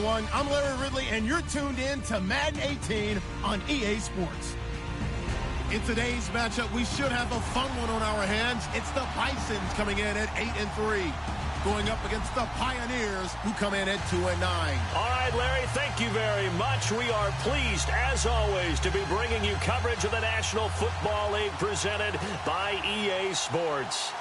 everyone. I'm Larry Ridley, and you're tuned in to Madden 18 on EA Sports. In today's matchup, we should have a fun one on our hands. It's the Bisons coming in at 8-3, going up against the Pioneers, who come in at 2-9. All right, Larry, thank you very much. We are pleased, as always, to be bringing you coverage of the National Football League presented by EA Sports.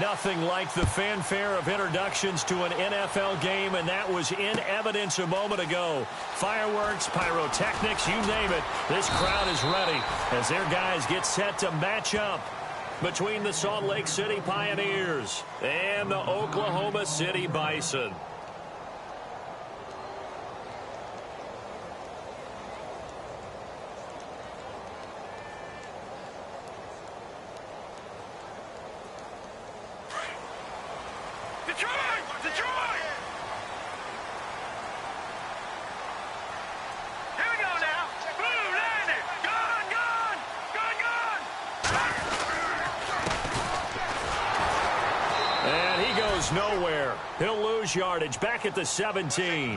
Nothing like the fanfare of introductions to an NFL game, and that was in evidence a moment ago. Fireworks, pyrotechnics, you name it. This crowd is ready as their guys get set to match up between the Salt Lake City Pioneers and the Oklahoma City Bison. Nowhere. He'll lose yardage back at the 17.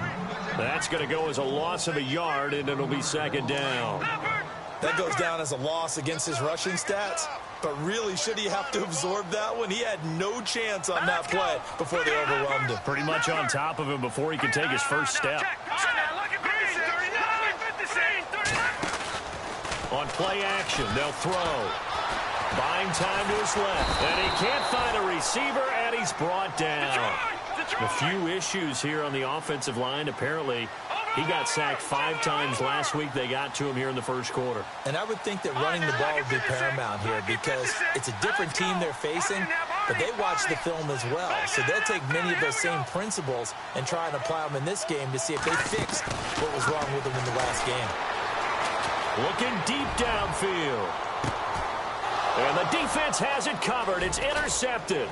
That's going to go as a loss of a yard, and it'll be second down. That goes down as a loss against his rushing stats, but really, should he have to absorb that one? He had no chance on that play before they overwhelmed him. Pretty much on top of him before he could take his first step. On play action, they'll throw. Buying time to his left, and he can't find a receiver, and he's brought down. A few issues here on the offensive line. Apparently, he got sacked 5 times last week. They got to him here in the first quarter. And I would think that running the ball would be paramount here because it's a different team they're facing, but they watch the film as well. So they'll take many of those same principles and try and apply them in this game to see if they fixed what was wrong with them in the last game. Looking deep downfield. And the defense has it covered. It's intercepted.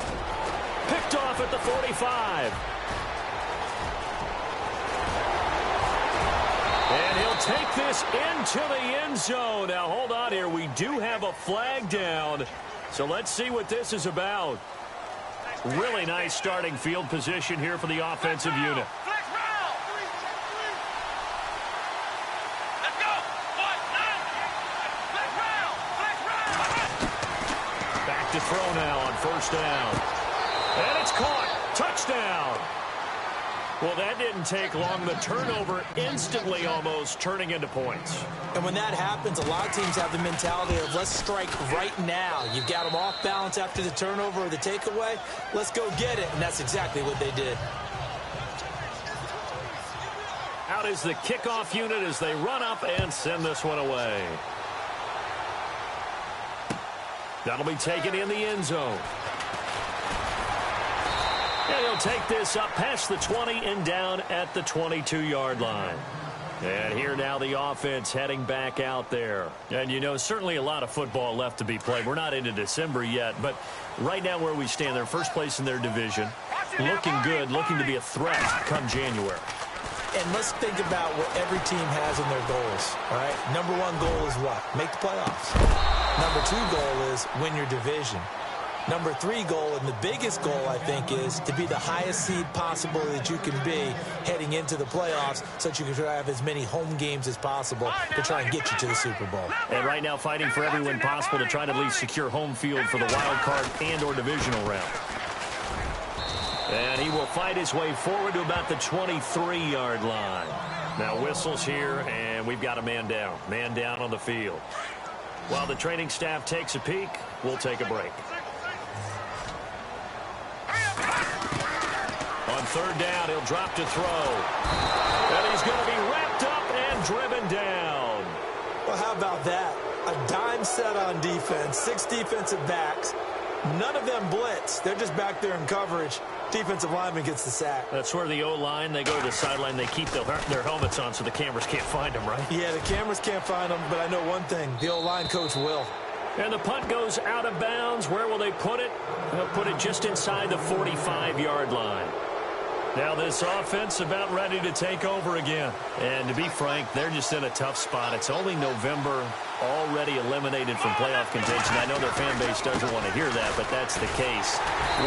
Picked off at the 45. And he'll take this into the end zone. Now, hold on here. We do have a flag down. So let's see what this is about. Really nice starting field position here for the offensive unit. To throw now on first down. And it's caught. Touchdown. Well, that didn't take long. The turnover instantly almost turning into points. And when that happens, a lot of teams have the mentality of let's strike right now. You've got them off balance after the turnover or the takeaway. Let's go get it. And that's exactly what they did. Out is the kickoff unit as they run up and send this one away. That'll be taken in the end zone. And he'll take this up past the 20 and down at the 22-yard line. And here now the offense heading back out there. And, you know, certainly a lot of football left to be played. We're not into December yet, but right now where we stand, they're first place in their division. Looking good, looking to be a threat come January. And let's think about what every team has in their goals, all right? Number 1 goal is what? Make the playoffs. Number 2 goal is win your division. Number 3 goal, and the biggest goal, I think, is to be the highest seed possible that you can be heading into the playoffs so that you can try to have as many home games as possible to try and get you to the Super Bowl. And right now fighting for every win possible to try to at least secure home field for the wild card and or divisional round. And he will fight his way forward to about the 23-yard line. Now whistles here, and we've got a man down. Man down on the field. While the training staff takes a peek, we'll take a break. On third down, he'll drop to throw. And he's going to be wrapped up and driven down. Well, how about that? A dime set on defense, 6 defensive backs. None of them blitz. They're just back there in coverage. Defensive lineman gets the sack. That's where the O-line, they go to the sideline, they keep their helmets on so the cameras can't find them, right? Yeah, the cameras can't find them, but I know one thing. The O-line coach will. And the punt goes out of bounds. Where will they put it? They'll put it just inside the 45-yard line. Now this offense about ready to take over again. And to be frank, they're just in a tough spot. It's only November, already eliminated from playoff contention. I know their fan base doesn't want to hear that, but that's the case.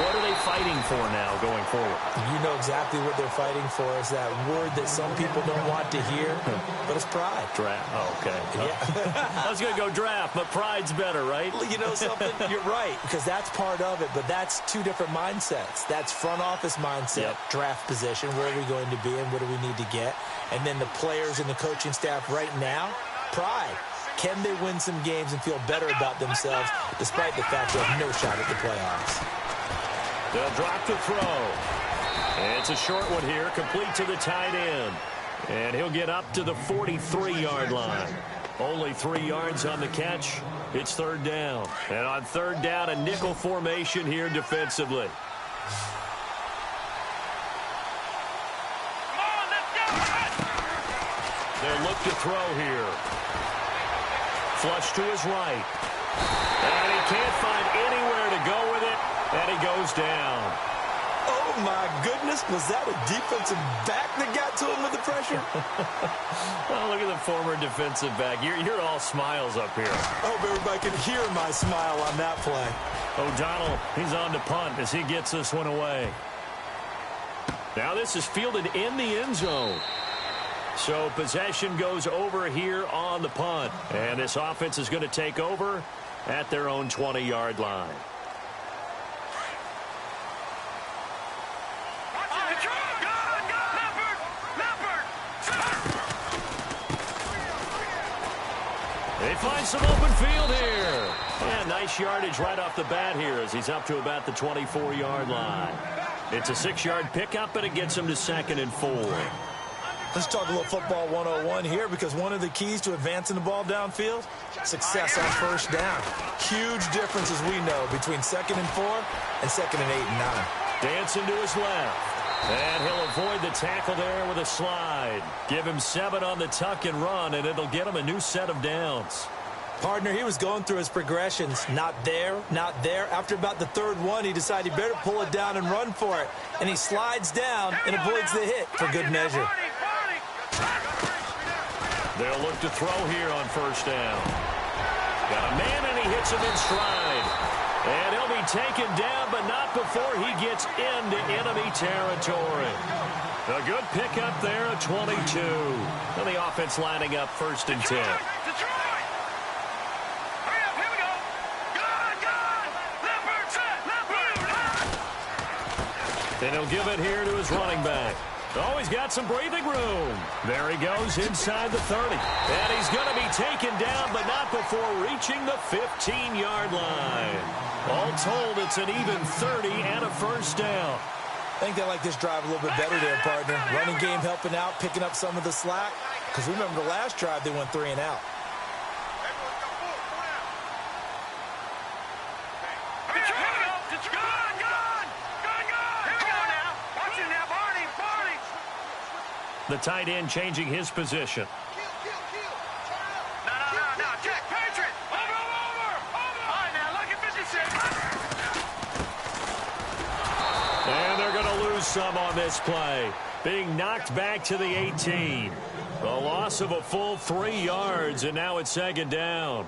What are they fighting for now going forward? You know exactly what they're fighting for. Is that word that some people don't want to hear, but it's pride. Draft. Oh, okay. Yeah. I was going to go draft, but pride's better, right? Well, you know something? You're right, because that's part of it, but that's two different mindsets. That's front office mindset, draft position, where are we going to be and what do we need to get? And then the players and the coaching staff right now, pride. Can they win some games and feel better about themselves despite the fact they have no shot at the playoffs? They'll drop the throw. And it's a short one here, complete to the tight end. And he'll get up to the 43-yard line. Only 3 yards on the catch. It's third down. And on third down, a nickel formation here defensively. They'll look to throw here. Flush to his right. And he can't find anywhere to go with it. And he goes down. Oh, my goodness. Was that a defensive back that got to him with the pressure? Well, look at the former defensive back. You're all smiles up here. I hope everybody can hear my smile on that play. O'Donnell, he's on to punt as he gets this one away. Now this is fielded in the end zone. So possession goes over here on the punt. And this offense is going to take over at their own 20-yard line. They find some open field here. Yeah, nice yardage right off the bat here as he's up to about the 24-yard line. It's a 6-yard pickup, and it gets him to 2nd and 4. Let's talk a little football 101 here, because one of the keys to advancing the ball downfield, success on first down. Huge difference, as we know, between 2nd and 4 and 2nd and 8 and 9. Dancing to his left. And he'll avoid the tackle there with a slide. Give him 7 on the tuck and run, and it'll get him a new set of downs. Partner, he was going through his progressions. Not there, not there. After about the third one, he decided he better pull it down and run for it. And he slides down and avoids the hit for good measure. They'll look to throw here on first down. Got a man, and he hits him in stride. And he'll be taken down, but not before he gets into enemy territory. A good pickup there at 22. And the offense lining up 1st and 10. And he'll give it here to his running back. Oh, he's got some breathing room. There he goes inside the 30. And he's going to be taken down, but not before reaching the 15-yard line. All told, it's an even 30 and a first down. I think they like this drive a little bit better there, partner. Running game helping out, picking up some of the slack. Because remember the last drive, they went 3 and out. The tight end changing his position. No, check, Patriot. Over. All right, now, look at 56. And they're going to lose some on this play. Being knocked back to the 18. The loss of a full 3 yards, and now it's 2nd down.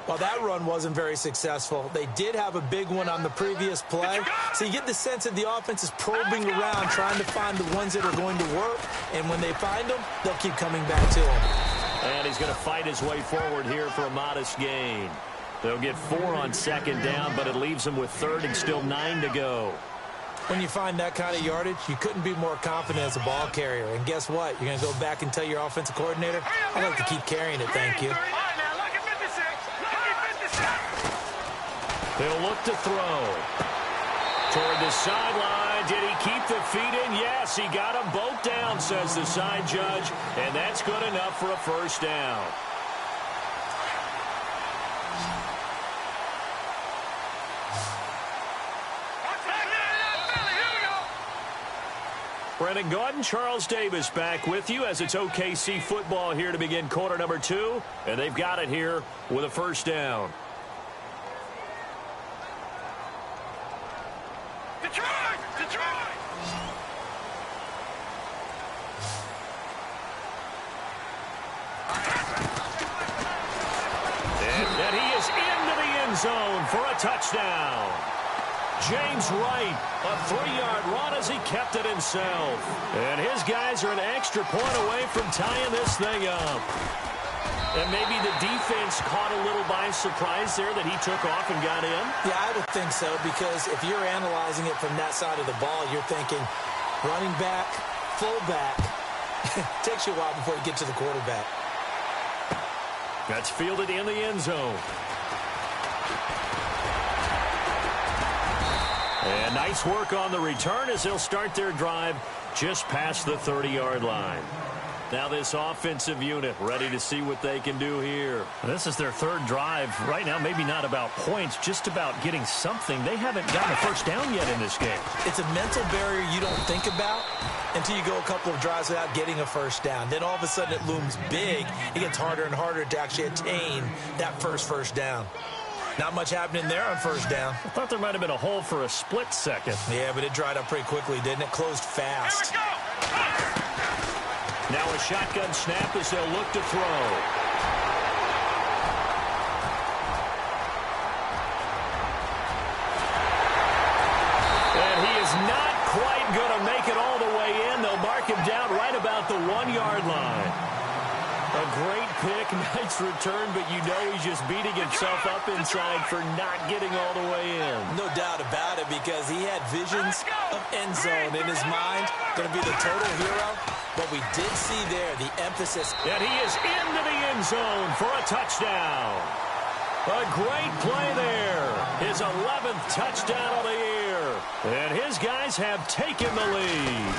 Well, that run wasn't very successful. They did have a big one on the previous play. So you get the sense that the offense is probing around, trying to find the ones that are going to work. And when they find them, they'll keep coming back to them. And he's going to fight his way forward here for a modest gain. They'll get 4 on 2nd down, but it leaves them with 3rd and still 9 to go. When you find that kind of yardage, you couldn't be more confident as a ball carrier. And guess what? You're going to go back and tell your offensive coordinator, I'd like to keep carrying it, thank you. They'll look to throw. Toward the sideline. Did he keep the feet in? Yes, he got them both down, says the side judge. And that's good enough for a first down. Brendan Gaudin, Charles Davis back with you as it's OKC football here to begin quarter number 2. And they've got it here with a first down. zone for a touchdown. James Wright, a 3-yard run as he kept it himself. And his guys are an extra point away from tying this thing up. And maybe the defense caught a little by surprise there that he took off and got in? Yeah, I would think so, because if you're analyzing it from that side of the ball, you're thinking running back, fullback. Takes you a while before you get to the quarterback. That's fielded in the end zone. And nice work on the return as they'll start their drive just past the 30-yard line. Now this offensive unit ready to see what they can do here. This is their third drive. Right now, maybe not about points, just about getting something. They haven't gotten a first down yet in this game. It's a mental barrier you don't think about until you go a couple of drives without getting a first down. Then all of a sudden it looms big. It gets harder and harder to actually attain that first down. Not much happening there on first down. I thought there might have been a hole for a split second. Yeah, but it dried up pretty quickly, didn't it? Closed fast. Here we go. Now a shotgun snap as they'll look to throw. And he is not quite going to make it all the way in. They'll mark him down right about the 1-yard line. A great pick, nice return, but you know he's just beating himself up inside for not getting all the way in. No doubt about it, because he had visions of end zone in his mind. Going to be the total hero. But we did see there the emphasis. And he is into the end zone for a touchdown. A great play there. His 11th touchdown of the year. And his guys have taken the lead.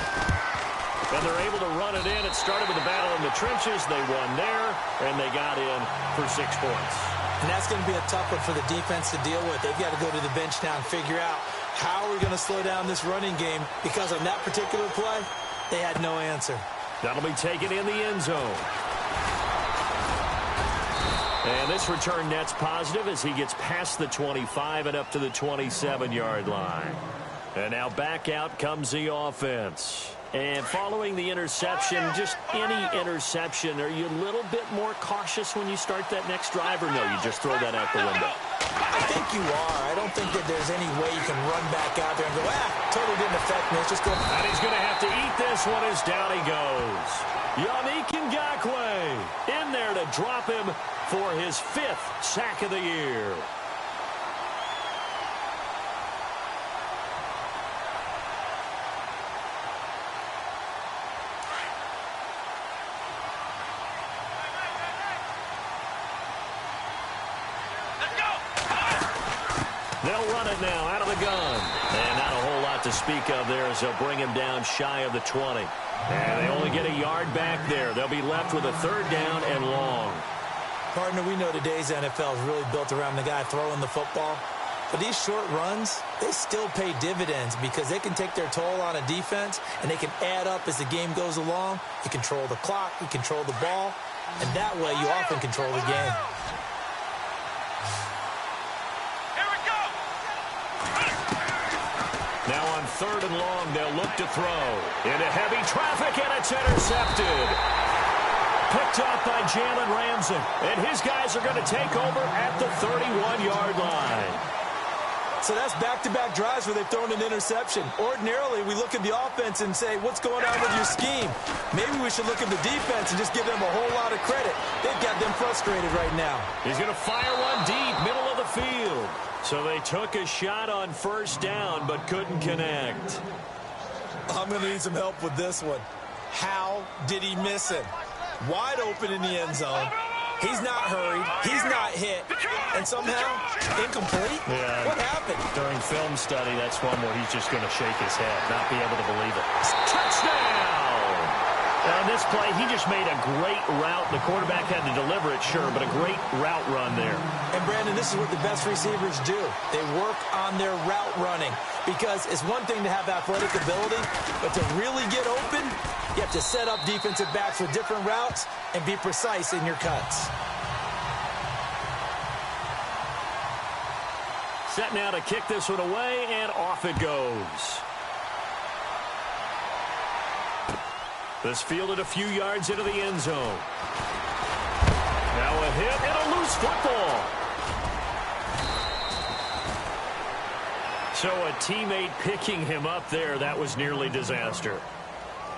And they're able to run it in. It started with a battle in the trenches. They won there, and they got in for 6 points. And that's going to be a tough one for the defense to deal with. They've got to go to the bench now and figure out how we're going to slow down this running game, because on that particular play, they had no answer. That'll be taken in the end zone. And this return net's positive as he gets past the 25 and up to the 27-yard line. And now back out comes the offense. And following the interception, just any interception, are you a little bit more cautious when you start that next drive, or no, you just throw that out the window? I think you are. I don't think that there's any way you can run back out there and go, totally didn't affect me. It's just go. And he's going to have to eat this one as down he goes. Yannick Ngakoue in there to drop him for his 5th sack of the year. They'll run it now out of the gun. And not a whole lot to speak of there as they'll bring him down shy of the 20. And they only get a yard back there. They'll be left with a 3rd down and long. Partner, we know today's NFL is really built around the guy throwing the football. But these short runs, they still pay dividends, because they can take their toll on a defense, and they can add up as the game goes along. You control the clock, you control the ball, and that way you often control the game. Now on 3rd and long, they'll look to throw. Into heavy traffic, and it's intercepted. Picked off by Jalen Ramsey. And his guys are going to take over at the 31-yard line. So that's back-to-back drives where they've thrown an interception. Ordinarily, we look at the offense and say, what's going on with your scheme? Maybe we should look at the defense and just give them a whole lot of credit. They've got them frustrated right now. He's going to fire one deep, middle of the field. So they took a shot on 1st down, but couldn't connect. I'm going to need some help with this one. How did he miss it? Wide open in the end zone. He's not hurried. He's not hit. And somehow, incomplete? Yeah. What happened? During film study, that's one where he's just going to shake his head, not be able to believe it. Touchdown! On this play, he just made a great route. The quarterback had to deliver it, sure, but a great route run there. And, Brandon, this is what the best receivers do. They work on their route running, because it's one thing to have athletic ability, but to really get open, you have to set up defensive backs with different routes and be precise in your cuts. Set now to kick this one away, and off it goes. This fielded a few yards into the end zone. Now a hit and a loose football. So a teammate picking him up there, that was nearly disaster.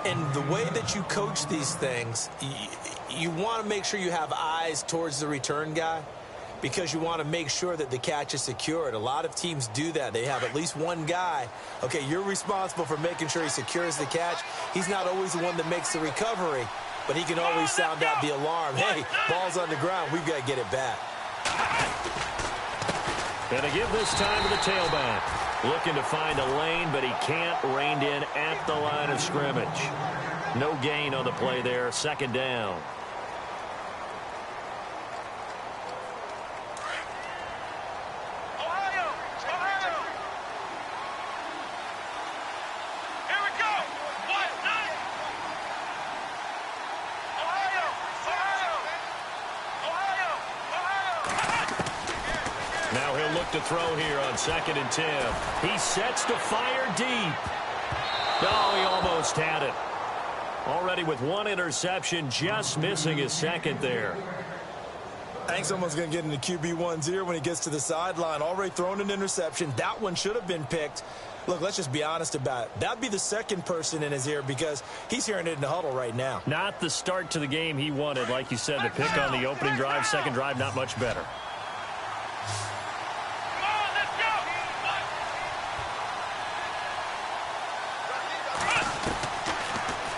And the way that you coach these things, you want to make sure you have eyes towards the return guy because you want to make sure that the catch is secured. A lot of teams do that. They have at least one guy. Okay, you're responsible for making sure he secures the catch. He's not always the one that makes the recovery, but he can always sound out the alarm. Hey, ball's on the ground. We've got to get it back. Gonna give this time to the tailback. Looking to find a lane, but he can't. Reined in at the line of scrimmage. No gain on the play there. Second down. Ohio! Ohio! Here we go! What? Nine! Ohio! Ohio! Ohio! Now he'll look to throw here on 2nd and 10. He sets to fire deep. Oh, he almost had it. Already with one interception, just missing his second there. I think someone's going to get into QB1's ear when he gets to the sideline. Already thrown an interception. That one should have been picked. Look, let's just be honest about it. That'd be the second person in his ear because he's hearing it in the huddle right now. Not the start to the game he wanted. Like you said, the pick on the opening drive, second drive, not much better.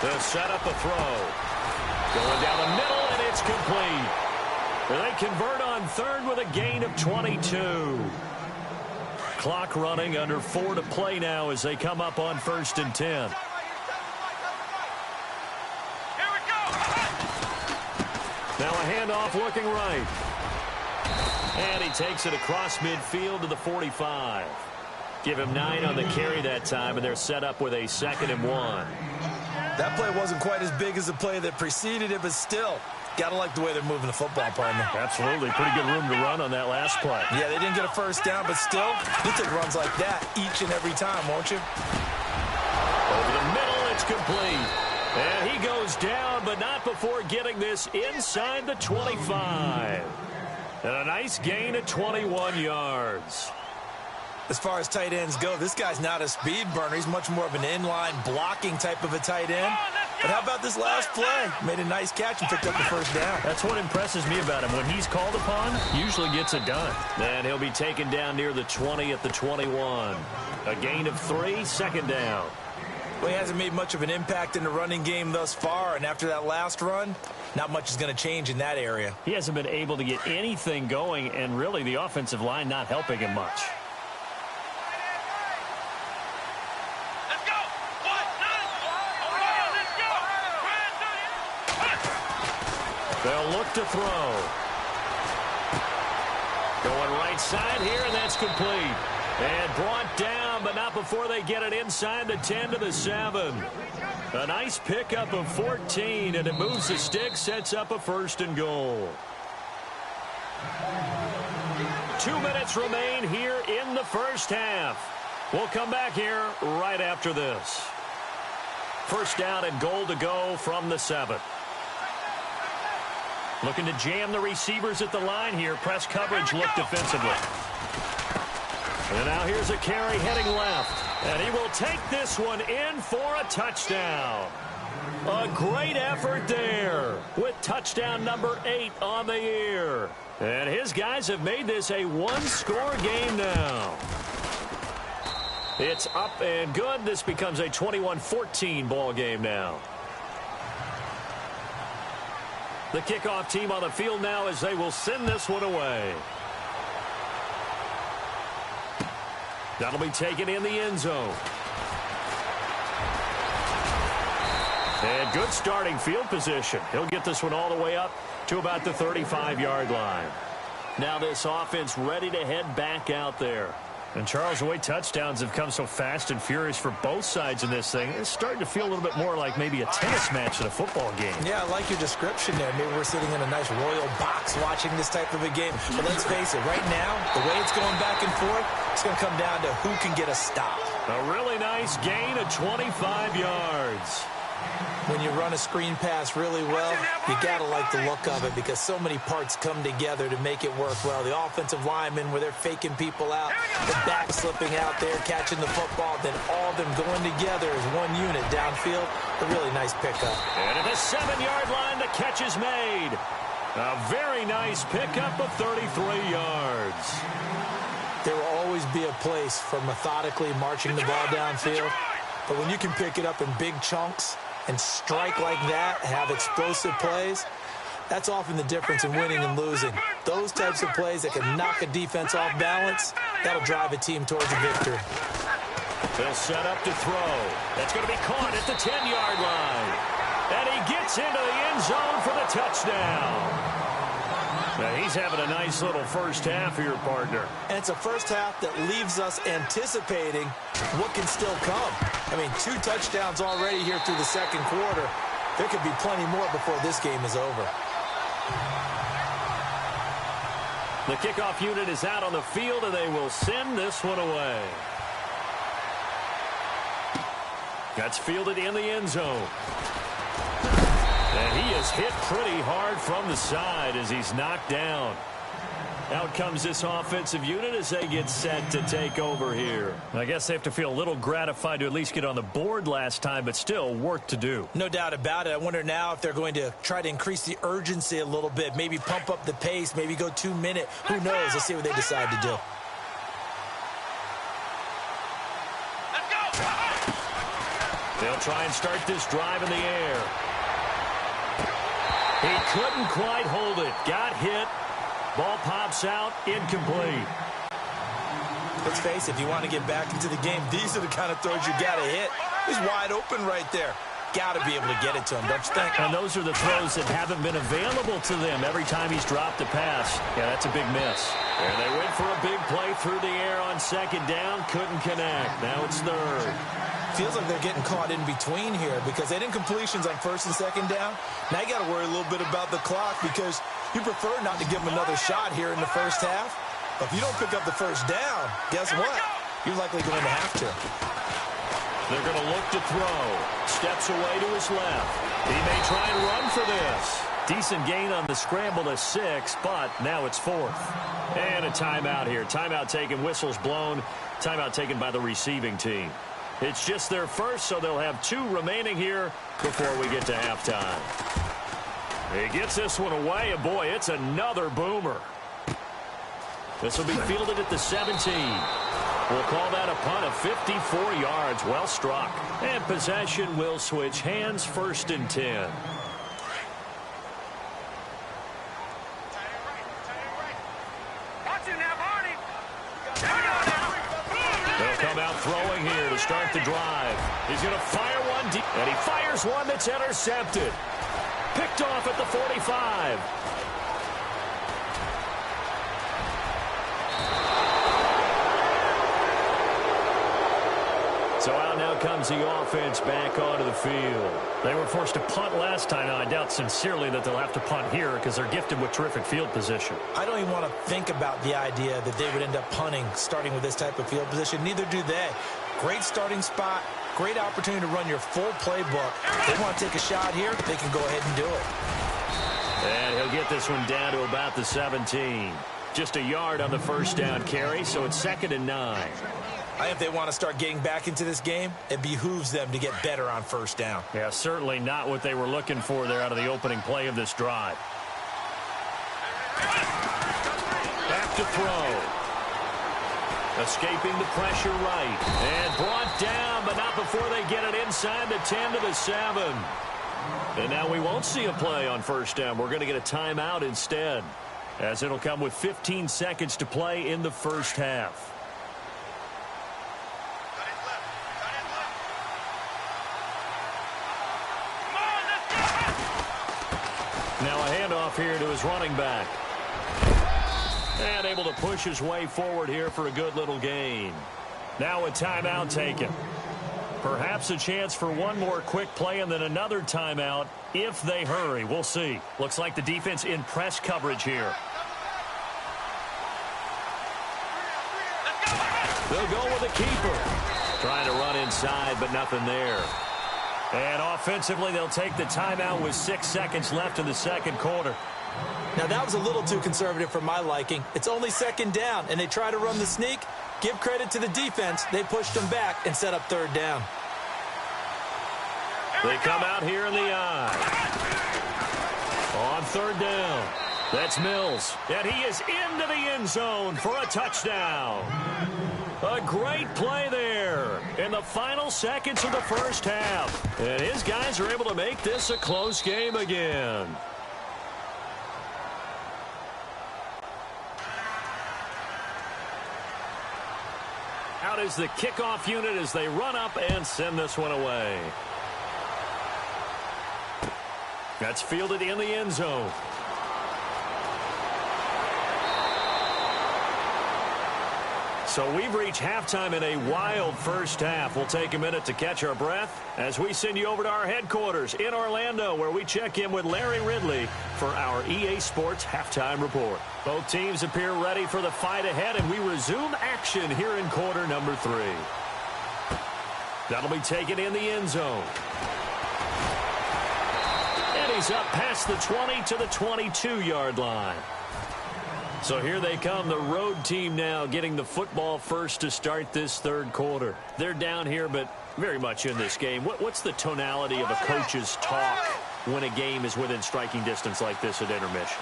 To set up a throw. Going down the middle, and it's complete. They convert on third with a gain of 22. Clock running, under 4 to play now as they come up on 1st and 10. Here we go! Now a handoff looking right. And he takes it across midfield to the 45. Give him 9 on the carry that time, and they're set up with a 2nd and 1. That play wasn't quite as big as the play that preceded it, but still, got to like the way they're moving the football, partner. Absolutely. Pretty good room to run on that last play. Yeah, they didn't get a first down, but still, you'll take runs like that each and every time, won't you? Over the middle, it's complete. And he goes down, but not before getting this inside the 25. And a nice gain of 21 yards. As far as tight ends go, this guy's not a speed burner. He's much more of an inline blocking type of a tight end. But how about this last play? Made a nice catch and picked up the first down. That's what impresses me about him. When he's called upon, usually gets it done. And he'll be taken down near the 20 at the 21. A gain of 3, 2nd down. Well, he hasn't made much of an impact in the running game thus far, and after that last run, not much is going to change in that area. He hasn't been able to get anything going, and really the offensive line not helping him much. Let's go! What? Nine! Ohio, let's go! They'll look to throw. Going right side here, and that's complete. And brought down, but not before they get it inside the 10 to the 7. A nice pickup of 14, and it moves the stick, sets up a 1st and goal. 2 minutes remain here in the first half. We'll come back here right after this. First down and goal to go from the 7. Looking to jam the receivers at the line here. Press coverage, look defensively. And now here's a carry heading left. And he will take this one in for a touchdown. A great effort there with touchdown number 8 on the year. And his guys have made this a one-score game now. It's up and good. This becomes a 21-14 ball game now. The kickoff team on the field now as they will send this one away. That'll be taken in the end zone. And good starting field position. He'll get this one all the way up to about the 35-yard line. Now this offense ready to head back out there. And Charles, the way touchdowns have come so fast and furious for both sides in this thing, it's starting to feel a little bit more like maybe a tennis match at a football game. Yeah, I like your description there. Maybe we're sitting in a nice royal box watching this type of a game. But let's face it, right now, the way it's going back and forth, it's going to come down to who can get a stop. A really nice gain of 25 yards. When you run a screen pass really well, you got to like the look of it because so many parts come together to make it work well. The offensive linemen, where they're faking people out, the back slipping out there, catching the football, then all of them going together as one unit downfield. A really nice pickup. And at the 7-yard line, the catch is made. A very nice pickup of 33 yards. There will always be a place for methodically marching the ball downfield, but when you can pick it up in big chunks and strike like that, have explosive plays, that's often the difference in winning and losing. Those types of plays that can knock a defense off balance, that'll drive a team towards a victory. They'll set up to throw. That's going to be caught at the 10-yard line. And he gets into the end zone for the touchdown. Now, he's having a nice little first half here, partner. And it's a first half that leaves us anticipating what can still come. I mean, 2 touchdowns already here through the second quarter. There could be plenty more before this game is over. The kickoff unit is out on the field, and they will send this one away. That's fielded in the end zone. And he is hit pretty hard from the side as he's knocked down. Out comes this offensive unit as they get set to take over here. I guess they have to feel a little gratified to at least get on the board last time, but still work to do. No doubt about it. I wonder now if they're going to try to increase the urgency a little bit, maybe pump up the pace, maybe go 2-minute. Who knows? Let's see what they decide to do. They'll try and start this drive in the air. He couldn't quite hold it. Got hit. Ball pops out. Incomplete. Let's face it, if you want to get back into the game, these are the kind of throws you got to hit. He's wide open right there. Got to be able to get it to him, don't you think? And those are the throws that haven't been available to them every time he's dropped a pass. Yeah, that's a big miss. And they went for a big play through the air on second down. Couldn't connect. Now it's third. Feels like they're getting caught in between here because they didn't completions on first and second down. Now you got to worry a little bit about the clock because you prefer not to give them another shot here in the first half. But if you don't pick up the first down, guess what? You're likely going to have to. They're going to look to throw. Steps away to his left. He may try and run for this. Decent gain on the scramble to 6, but now it's 4th. And a timeout here. Timeout taken, whistles blown. Timeout taken by the receiving team. It's just their first, so they'll have 2 remaining here before we get to halftime. He gets this one away, and boy, it's another boomer. This will be fielded at the 17. We'll call that a punt of 54 yards. Well struck. And possession will switch hands, 1st and 10. They'll come out throwing here to start the drive. He's going to fire one deep, and he fires one that's intercepted. Picked off at the 45. So out now comes the offense back onto the field. They were forced to punt last time. Now, I doubt sincerely that they'll have to punt here because they're gifted with terrific field position. I don't even want to think about the idea that they would end up punting starting with this type of field position. Neither do they. Great starting spot. Great opportunity to run your full playbook. If they want to take a shot here, they can go ahead and do it. And he'll get this one down to about the 17. Just a yard on the first down carry, so it's 2nd and 9. I think if they want to start getting back into this game, it behooves them to get better on first down. Yeah, certainly not what they were looking for there out of the opening play of this drive. Back to throw. Escaping the pressure right. And brought down, but not before they get it inside the 10 to the 7. And now we won't see a play on first down. We're going to get a timeout instead, as it'll come with 15 seconds to play in the first half. Now a handoff here to his running back. And able to push his way forward here for a good little gain. Now a timeout taken. Perhaps a chance for one more quick play and then another timeout if they hurry. We'll see. Looks like the defense in press coverage here. They'll go with a keeper. Trying to run inside, but nothing there. And offensively, they'll take the timeout with 6 seconds left in the second quarter. Now, that was a little too conservative for my liking. It's only second down, and they try to run the sneak. Give credit to the defense. They pushed them back and set up third down. They come out here in the eye. On third down. That's Mills. And he is into the end zone for a touchdown. A great play there in the final seconds of the first half. And his guys are able to make this a close game again. Out is the kickoff unit as they run up and send this one away. That's fielded in the end zone. So we've reached halftime in a wild first half. We'll take a minute to catch our breath as we send you over to our headquarters in Orlando, where we check in with Larry Ridley for our EA Sports Halftime Report. Both teams appear ready for the fight ahead, and we resume action here in quarter number 3. That'll be taken in the end zone. And he's up past the 20 to the 22-yard line. So here they come, the road team now getting the football first to start this third quarter. They're down here, but very much in this game. What's the tonality of a coach's talk when a game is within striking distance like this at intermission?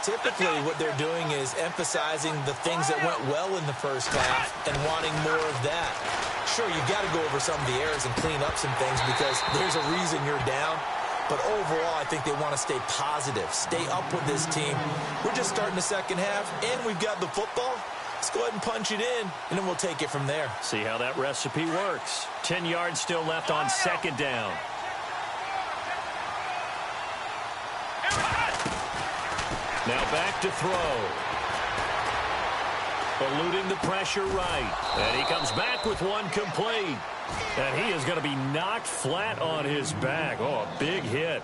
Typically, what they're doing is emphasizing the things that went well in the first half and wanting more of that. Sure, you've got to go over some of the errors and clean up some things because there's a reason you're down. But overall, I think they want to stay positive, stay up with this team. We're just starting the second half, and we've got the football. Let's go ahead and punch it in, and then we'll take it from there. See how that recipe works. 10 yards still left on second down. Now back to throw. Eluding the pressure right. And he comes back with one complete. And he is going to be knocked flat on his back. Oh, a big hit.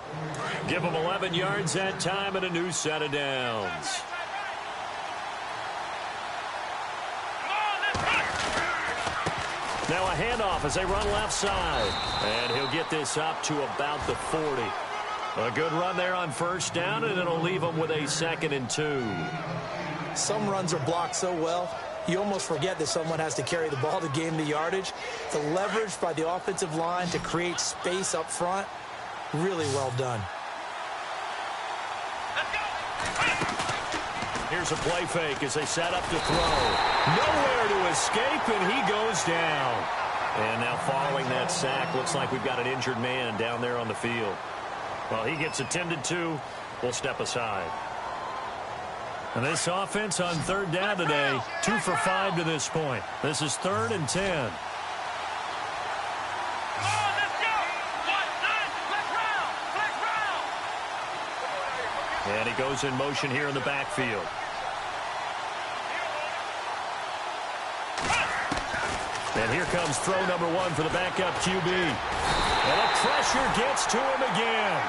Give him 11 yards that time and a new set of downs. Now a handoff as they run left side. And he'll get this up to about the 40. A good run there on first down, and it'll leave him with a 2nd and 2. Some runs are blocked so well, you almost forget that someone has to carry the ball to gain the yardage. The leverage by the offensive line to create space up front, really well done. Here's a play fake as they set up to throw. Nowhere to escape, and he goes down. And now following that sack, looks like we've got an injured man down there on the field. Well, he gets attended to. We'll step aside. And this offense on third down today, 2 for 5 to this point. This is 3rd and 10. And he goes in motion here in the backfield. And here comes throw number 1 for the backup QB. And the pressure gets to him again.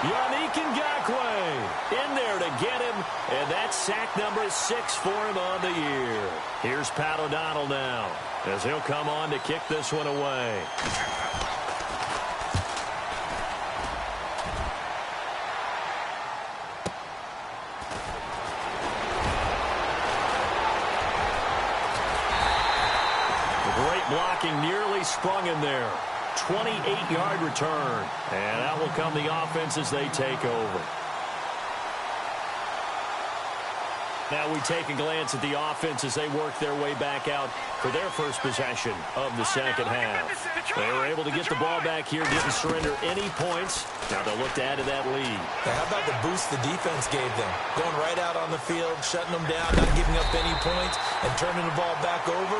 Yannick Ngakoue in there to get him, and that's sack number 6 for him on the year. Here's Pat O'Donnell now as he'll come on to kick this one away. Great blocking, nearly sprung him there. 28-yard return. And out will come the offense as they take over. Now we take a glance at the offense as they work their way back out for their first possession of the second half. They were able to get the ball back here, didn't surrender any points. Now they'll look to add to that lead. Now, how about the boost the defense gave them? Going right out on the field, shutting them down, not giving up any points, and turning the ball back over.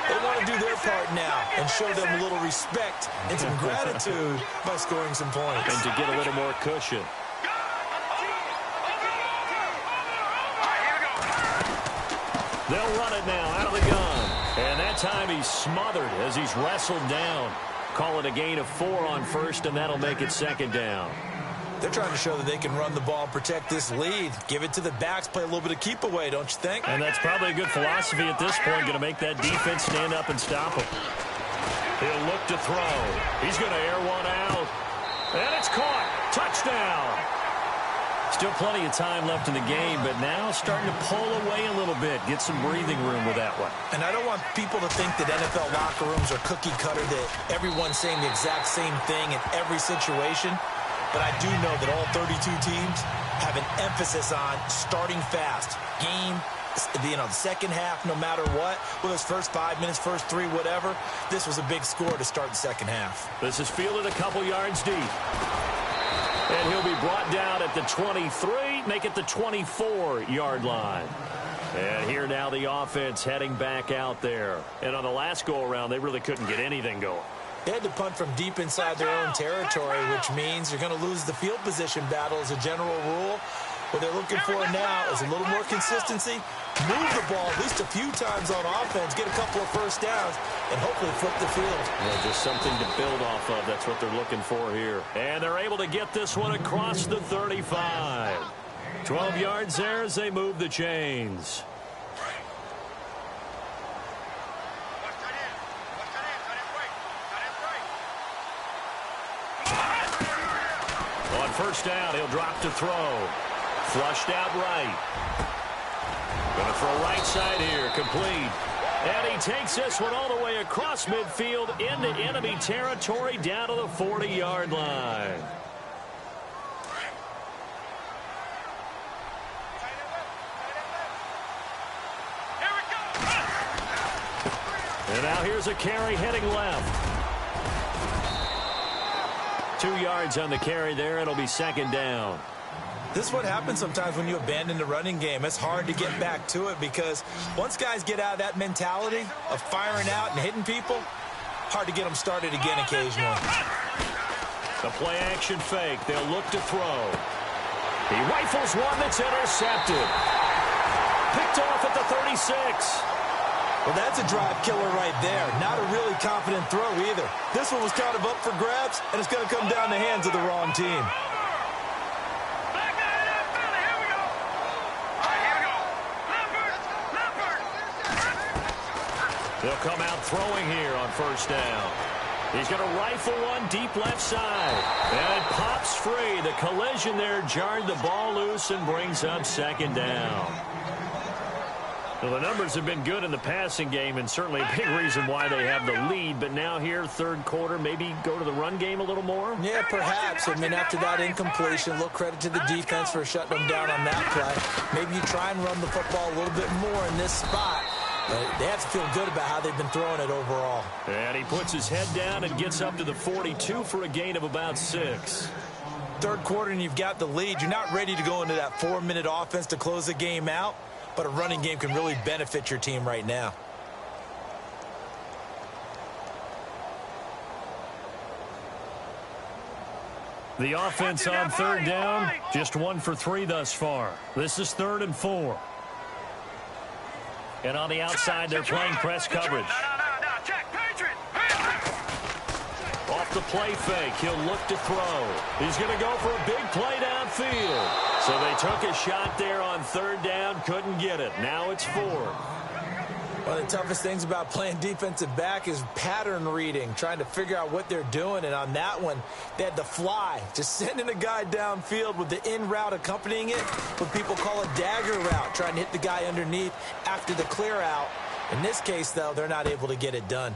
They want to do their part now and show them a little respect and some gratitude by scoring some points. And to get a little more cushion. They'll run it now out of the gun. And that time he's smothered as he's wrestled down. Call it a gain of 4 on first, and that'll make it 2nd down. They're trying to show that they can run the ball and protect this lead. Give it to the backs, play a little bit of keep away, don't you think? And that's probably a good philosophy at this point, going to make that defense stand up and stop them. He'll look to throw. He's going to air one out. And it's caught. Touchdown. Still plenty of time left in the game, but now starting to pull away a little bit. Get some breathing room with that one. And I don't want people to think that NFL locker rooms are cookie cutter, that everyone's saying the exact same thing in every situation. But I do know that all 32 teams have an emphasis on starting fast. Game, the second half, no matter what, whether it's first 5 minutes, first 3, whatever, this was a big score to start the second half. This is fielded a couple yards deep. And he'll be brought down at the 23, make it the 24-yard line. And here now the offense heading back out there. And on the last go-around, they really couldn't get anything going. They had to punt from deep inside their own territory, which means you're going to lose the field position battle as a general rule. What they're looking for now is a little more consistency, move the ball at least a few times on offense, get a couple of first downs, and hopefully flip the field. Yeah, just something to build off of. That's what they're looking for here. And they're able to get this one across the 35. 12 yards there as they move the chains. On first down, he'll drop to throw. Flushed out right. Going to throw right side here. Complete. And he takes this one all the way across midfield into enemy territory down to the 40-yard line. And now here's a carry heading left. 2 yards on the carry there. It'll be second down. This is what happens sometimes when you abandon the running game. It's hard to get back to it because once guys get out of that mentality of firing out and hitting people, hard to get them started again occasionally. The play action fake. They'll look to throw. He rifles one that's intercepted. Picked off at the 36. Well, that's a drive killer right there. Not a really confident throw either. This one was kind of up for grabs, and it's going to come down the hands of the wrong team. They'll come out throwing here on first down. He's going to rifle one deep left side. And it pops free. The collision there jarred the ball loose and brings up second down. Well, the numbers have been good in the passing game and certainly a big reason why they have the lead. But now here, third quarter, maybe go to the run game a little more? Yeah, perhaps. I mean, after that incompletion, a little credit to the defense for shutting them down on that play. Maybe you try and run the football a little bit more in this spot. But they have to feel good about how they've been throwing it overall. And he puts his head down and gets up to the 42 for a gain of about 6. Third quarter and you've got the lead. You're not ready to go into that 4-minute offense to close the game out. But a running game can really benefit your team right now. The offense on third down, just 1 for 3 thus far. This is 3rd and 4. And on the outside, they're playing press coverage. Off the play fake, he'll look to throw. He's going to go for a big play downfield. So they took a shot there on third down, couldn't get it. Now it's 4. One of the toughest things about playing defensive back is pattern reading, trying to figure out what they're doing. And on that one, they had the fly, just sending a guy downfield with the in route accompanying it, what people call a dagger route, trying to hit the guy underneath after the clear out. In this case, though, they're not able to get it done.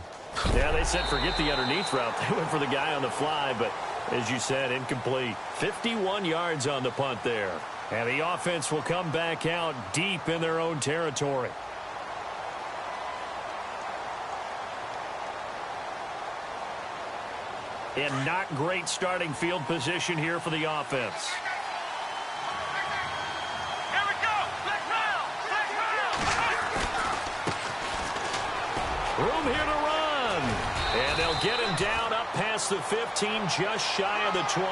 Yeah, they said forget the underneath route. They went for the guy on the fly, but as you said, incomplete. 51 yards on the punt there. And the offense will come back out deep in their own territory. And not great starting field position here for the offense. Here we go. Let's roll. Room here to run. And they'll get him down up past the 15, just shy of the 20.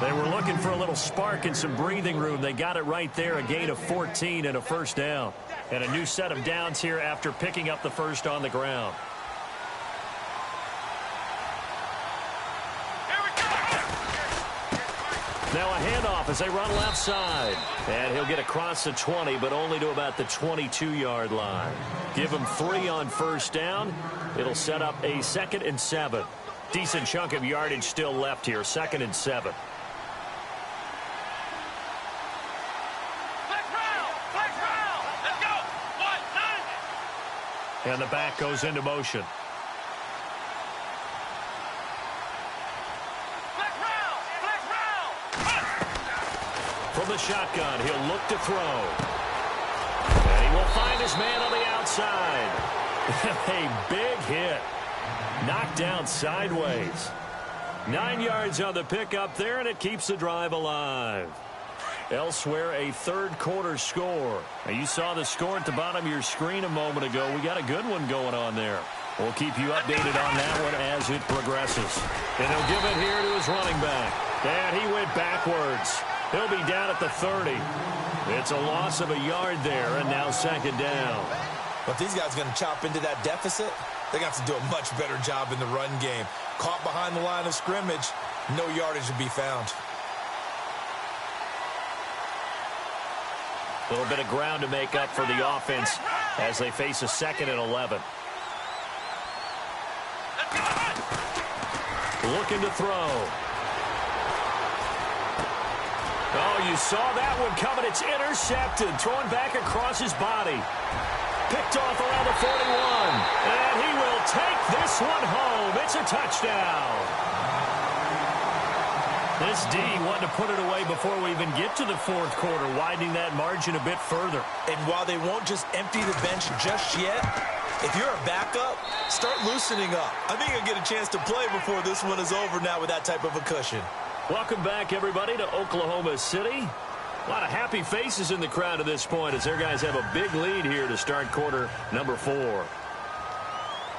They were looking for a little spark and some breathing room. They got it right there, a gain of 14 and a first down. And a new set of downs here after picking up the first on the ground. Now a handoff as they run left side. And he'll get across the 20, but only to about the 22-yard line. Give him 3 on first down. It'll set up a 2nd and 7. Decent chunk of yardage still left here. 2nd and 7. Let's go. 1, 9. And the back goes into motion. From the shotgun, he'll look to throw. And he will find his man on the outside. A big hit. Knocked down sideways. 9 yards on the pickup there, and it keeps the drive alive. Elsewhere, a third-quarter score. Now, you saw the score at the bottom of your screen a moment ago. We got a good one going on there. We'll keep you updated on that one as it progresses. And he'll give it here to his running back. And he went backwards. He'll be down at the 30. It's a loss of a yard there, and now 2nd down. But these guys are going to chop into that deficit. They're going to have to do a much better job in the run game. Caught behind the line of scrimmage, no yardage to be found. A little bit of ground to make up for the offense as they face a 2nd and 11. Looking to throw. Oh, you saw that one coming. It's intercepted. Throwing back across his body. Picked off around the 41. And he will take this one home. It's a touchdown. This D wanted to put it away before we even get to the 4th quarter, widening that margin a bit further. And while they won't just empty the bench just yet, if you're a backup, start loosening up. I think you'll get a chance to play before this one is over now with that type of a cushion. Welcome back, everybody, to Oklahoma City. A lot of happy faces in the crowd at this point as their guys have a big lead here to start quarter number 4.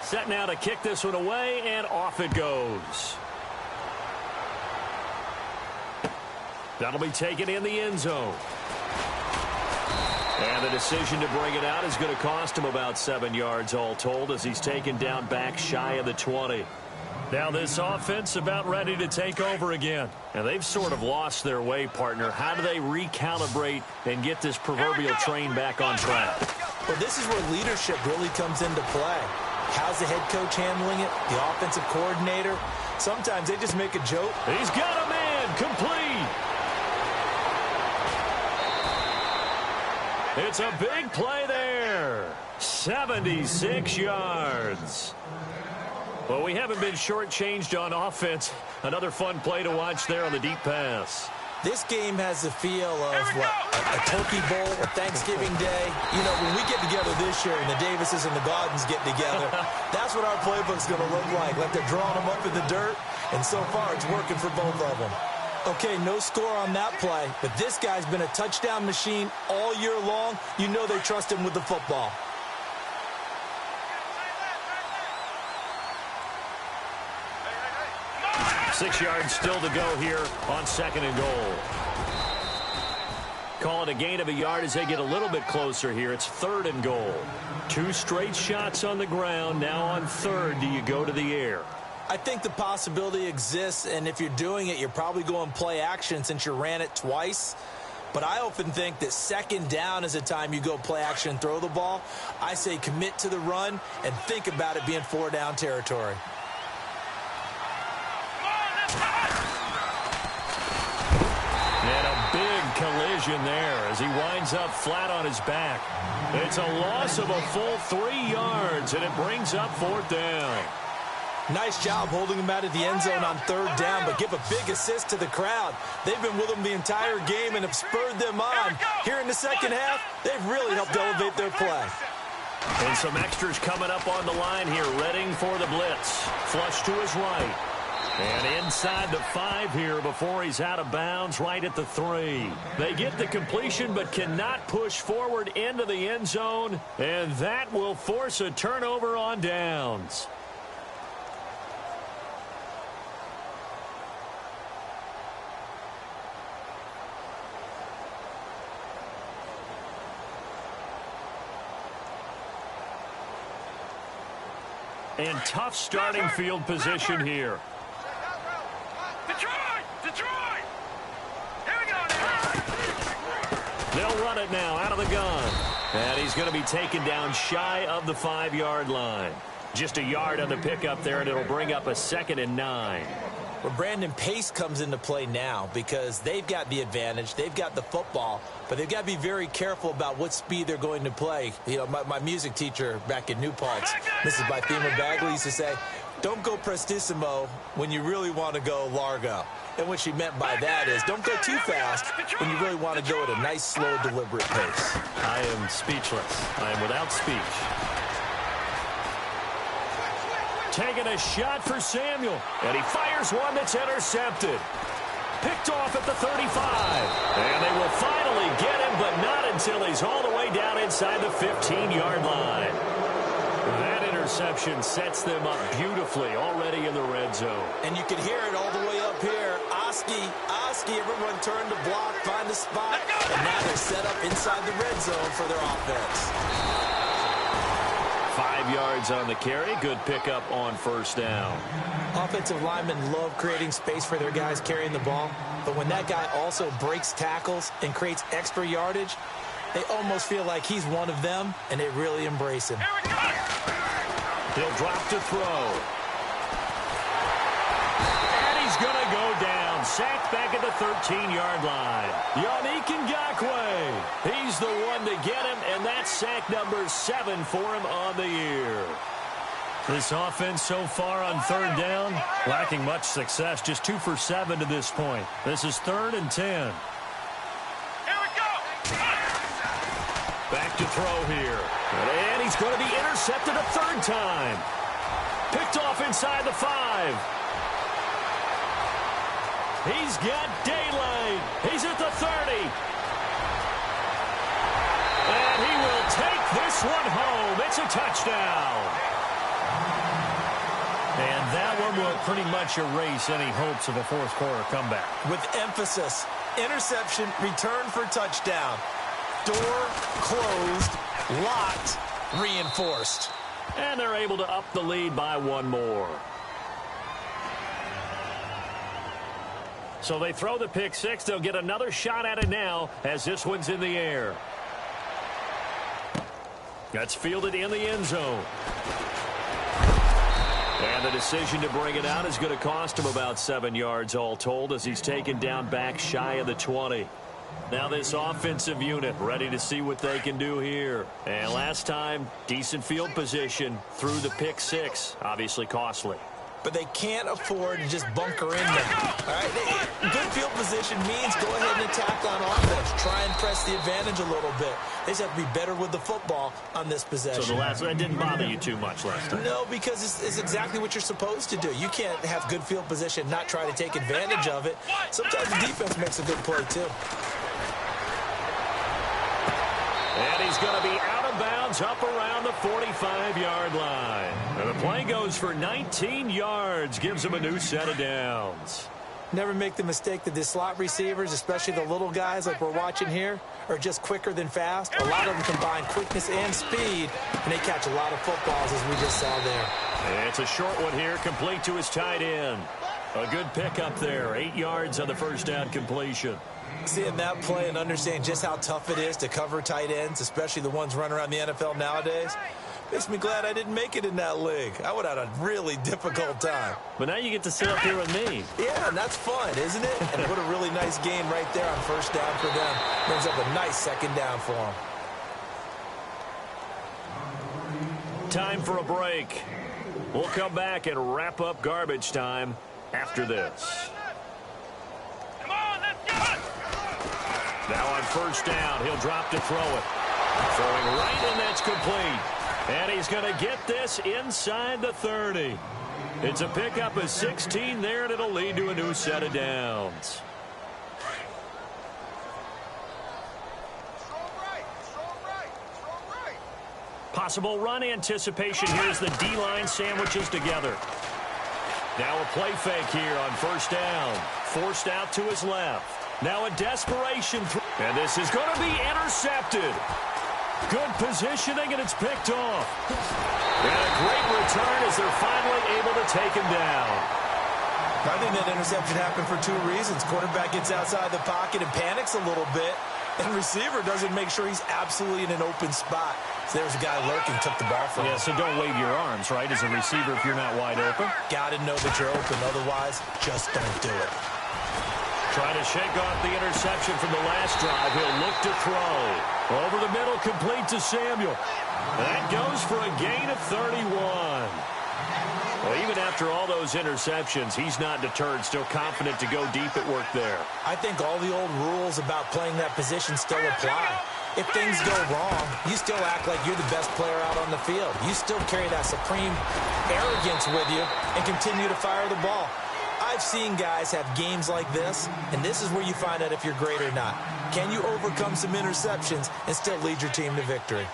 Set now to kick this one away, and off it goes. That'll be taken in the end zone. And the decision to bring it out is going to cost him about 7 yards all told as he's taken down back shy of the 20. Now this offense about ready to take over again. And they've sort of lost their way, partner. How do they recalibrate and get this proverbial train back on track? Well, this is where leadership really comes into play. How's the head coach handling it? The offensive coordinator? Sometimes they just make a joke. He's got a man complete. It's a big play there. 76 yards. Well, we haven't been shortchanged on offense. Another fun play to watch there on the deep pass. This game has the feel of, what, a turkey bowl, a Thanksgiving Day. You know, when we get together this year and the Davises and the Gaudens get together, that's what our playbook's going to look like. Like they're drawing them up in the dirt, and so far it's working for both of them. Okay, no score on that play, but this guy's been a touchdown machine all year long. You know they trust him with the football. Six yards still to go here on 2nd and goal. Call it a gain of a yard as they get a little bit closer here. It's 3rd and goal. 2 straight shots on the ground. Now on 3rd, do you go to the air? I think the possibility exists, and if you're doing it, you're probably going play action since you ran it twice. But I often think that 2nd down is a time you go play action and throw the ball. I say commit to the run and think about it being 4-down territory. And a big collision there as he winds up flat on his back. It's a loss of a full 3 yards, and it brings up 4th down. Nice job holding him out of the end zone on 3rd down, but give a big assist to the crowd. They've been with him the entire game and have spurred them on. Here in the second half, they've really helped elevate their play. And some extras coming up on the line here, readying for the blitz. Flush to his right. And inside the 5 here before he's out of bounds, right at the 3. They get the completion but cannot push forward into the end zone, and that will force a turnover on downs. And tough starting field position here. Detroit! Detroit! They'll run it now out of the gun. And he's going to be taken down shy of the 5-yard line. Just a yard on the pickup there, and it'll bring up a 2nd and 9. Well, Brandon, pace comes into play now because they've got the advantage. They've got the football, but they've got to be very careful about what speed they're going to play. You know, my music teacher back in New Paltz, Mrs. Bythema Bagley, used to say, don't go prestissimo when you really want to go largo. And what she meant by that is don't go too fast when you really want to go at a nice, slow, deliberate pace. I am speechless. I am without speech. Taking a shot for Samuel, and he fires one that's intercepted. Picked off at the 35. And they will finally get him, but not until he's all the way down inside the 15-yard line. That interception sets them up beautifully already in the red zone. And you can hear it all the way up here. Oski, everyone turn to block, find a spot, and now they're set up inside the red zone for their offense. 5 yards on the carry. Good pickup on first down. Offensive linemen love creating space for their guys carrying the ball, but when that guy also breaks tackles and creates extra yardage, they almost feel like he's one of them, and they really embrace him. He'll drop to throw. And he's going to go down. Sacked back at the 13-yard line. Yannick Ngakoue. He's the one to get him, and that's sack number 7 for him on the year. This offense so far on 3rd down, lacking much success. Just 2 for 7 to this point. This is 3rd and 10. Here we go. Back to throw here. And he's going to be intercepted a 3rd time. Picked off inside the 5. He's got daylight. He's at the 30. And he will take this one home. It's a touchdown. And that one will pretty much erase any hopes of a 4th quarter comeback. With emphasis, interception, return for touchdown. Door closed, locked, reinforced. And they're able to up the lead by 1 more. So they throw the pick 6. They'll get another shot at it now as this one's in the air. That's fielded in the end zone. And the decision to bring it out is going to cost him about 7 yards all told as he's taken down back shy of the 20. Now this offensive unit ready to see what they can do here. And last time, decent field position through the pick 6. Obviously costly. But they can't afford to just bunker in there. All right? Good field position means go ahead and attack on offense. Try and press the advantage a little bit. They just have to be better with the football on this possession. So that didn't bother you too much last time? No, because it's exactly what you're supposed to do. You can't have good field position, not try to take advantage of it. Sometimes the defense makes a good play, too. And he's going to be out of bounds up around the 45-yard line. And the play goes for 19 yards, gives him a new set of downs. Never make the mistake that the slot receivers, especially the little guys like we're watching here, are just quicker than fast. A lot of them combine quickness and speed, and they catch a lot of footballs, as we just saw there. And it's a short one here, complete to his tight end. A good pickup there, 8 yards on the first down completion. Seeing that play and understanding just how tough it is to cover tight ends, especially the ones running around the NFL nowadays, makes me glad I didn't make it in that league. I would have had a really difficult time. But now you get to sit up here with me. Yeah, and that's fun, isn't it? And put a really nice gain right there on first down for them. Brings up a nice 2nd down for them. Time for a break. We'll come back and wrap up garbage time after this. Come on, let's go. Now on first down, he'll drop to throw it. Throwing right, and that's complete. And he's going to get this inside the 30. It's a pickup of 16 there, and it'll lead to a new set of downs. Possible run anticipation here as the D-line sandwiches together. Now a play fake here on first down. Forced out to his left. Now a desperation throw. And this is going to be intercepted. Good positioning, and it's picked off. And a great return as they're finally able to take him down. I think that interception happened for 2 reasons. Quarterback gets outside the pocket and panics a little bit. And receiver doesn't make sure he's absolutely in an open spot. So there's a guy lurking, took the ball from him. Yeah, so don't wave your arms, right, as a receiver if you're not wide open. Got to know that you're open. Otherwise, just don't do it. Trying to shake off the interception from the last drive. He'll look to throw. Over the middle, complete to Samuel. That goes for a gain of 31. Well, even after all those interceptions, he's not deterred, still confident to go deep at work there. I think all the old rules about playing that position still apply. If things go wrong, you still act like you're the best player out on the field. You still carry that supreme arrogance with you and continue to fire the ball. I've seen guys have games like this, and this is where you find out if you're great or not. Can you overcome some interceptions and still lead your team to victory?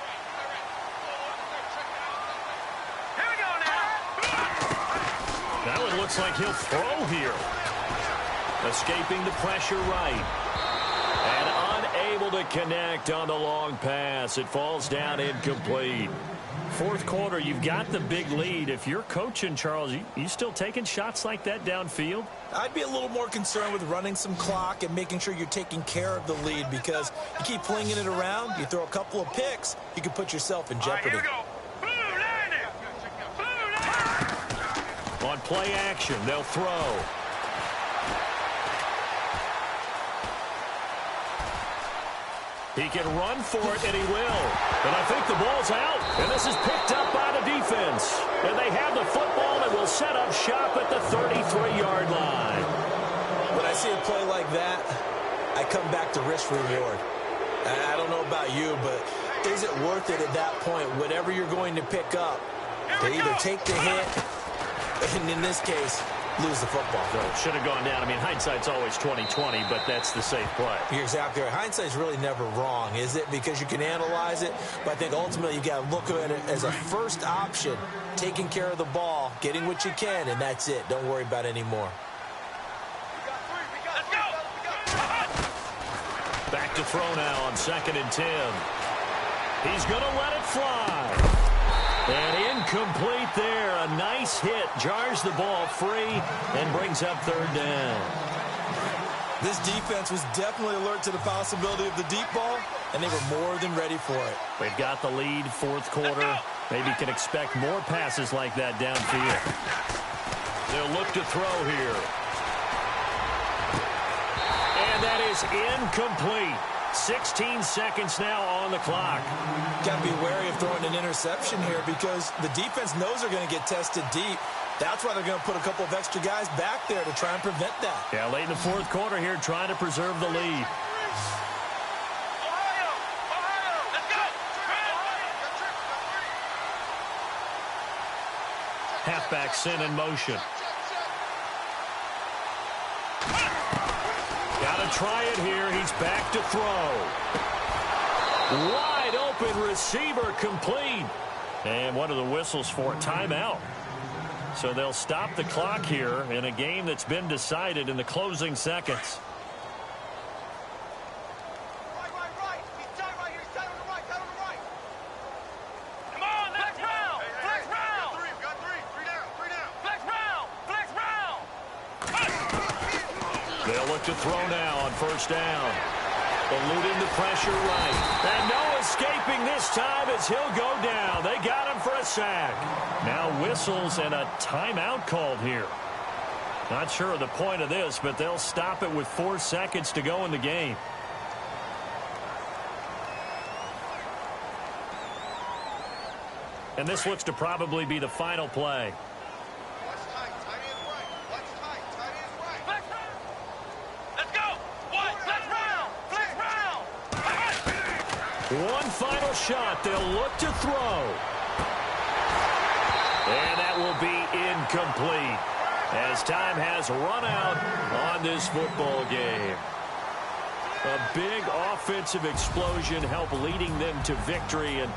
That one looks like he'll throw here. Escaping the pressure right. And unable to connect on the long pass. It falls down incomplete. Fourth quarter, you've got the big lead. If you're coaching, Charles, you still taking shots like that downfield? I'd be a little more concerned with running some clock and making sure you're taking care of the lead, because you keep flinging it around, you throw a couple of picks, you can put yourself in jeopardy. Here we go. On play action, they'll throw. He can run for it, and he will. And I think the ball's out. And this is picked up by the defense. And they have the football and will set up shop at the 33-yard line. When I see a play like that, I come back to risk reward. I don't know about you, but is it worth it at that point, whatever you're going to pick up, to either take the hit, and in this case, lose the football? So should have gone down. I mean, hindsight's always 20/20, but that's the safe play. You're exactly right. Hindsight's really never wrong, is it? Because you can analyze it, but I think ultimately you got to look at it as a first option, taking care of the ball, getting what you can, and that's it. Don't worry about any more. Back to throw now on 2nd and 10. He's going to let it fly. And incomplete there. A nice hit. Jars the ball free and brings up 3rd down. This defense was definitely alert to the possibility of the deep ball, and they were more than ready for it. They've got the lead, fourth quarter. Maybe can expect more passes like that downfield. They'll look to throw here. And that is incomplete. 16 seconds now on the clock. Got to be wary of throwing an interception here, because the defense knows they're going to get tested deep. That's why they're going to put a couple of extra guys back there to try and prevent that. Yeah, late in the fourth quarter here, trying to preserve the lead. Halfback sent in motion. Got to try it here. He's back to throw. Wide open receiver, complete. And what are the whistles for? Timeout. So they'll stop the clock here in a game that's been decided in the closing seconds. Right. He's tight right here. He's tight on the right. Tight on the right. Come on, flex round. Flex round. We got three. Three down. Flex round. Flex round. They'll look to throw now on 1st down. Eluding the pressure right. And no escaping this time as he'll go down. They got him for a sack. Now whistles and a timeout called here. Not sure of the point of this, but they'll stop it with 4 seconds to go in the game. And this looks to probably be the final play. One final shot. They'll look to throw. And that will be incomplete as time has run out on this football game. A big offensive explosion helped leading them to victory. And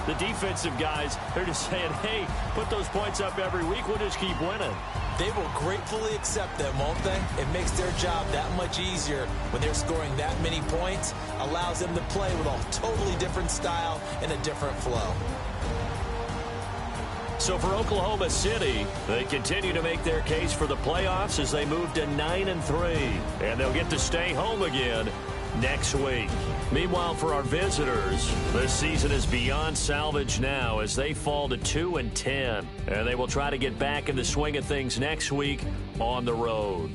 the defensive guys, they're just saying, hey, put those points up every week. We'll just keep winning. They will gratefully accept them, won't they? It makes their job that much easier when they're scoring that many points. Allows them to play with a totally different style and a different flow. So for Oklahoma City, they continue to make their case for the playoffs as they move to 9-3. And they'll get to stay home again next week. Meanwhile, for our visitors, this season is beyond salvage now as they fall to 2-10. And they will try to get back in the swing of things next week on the road.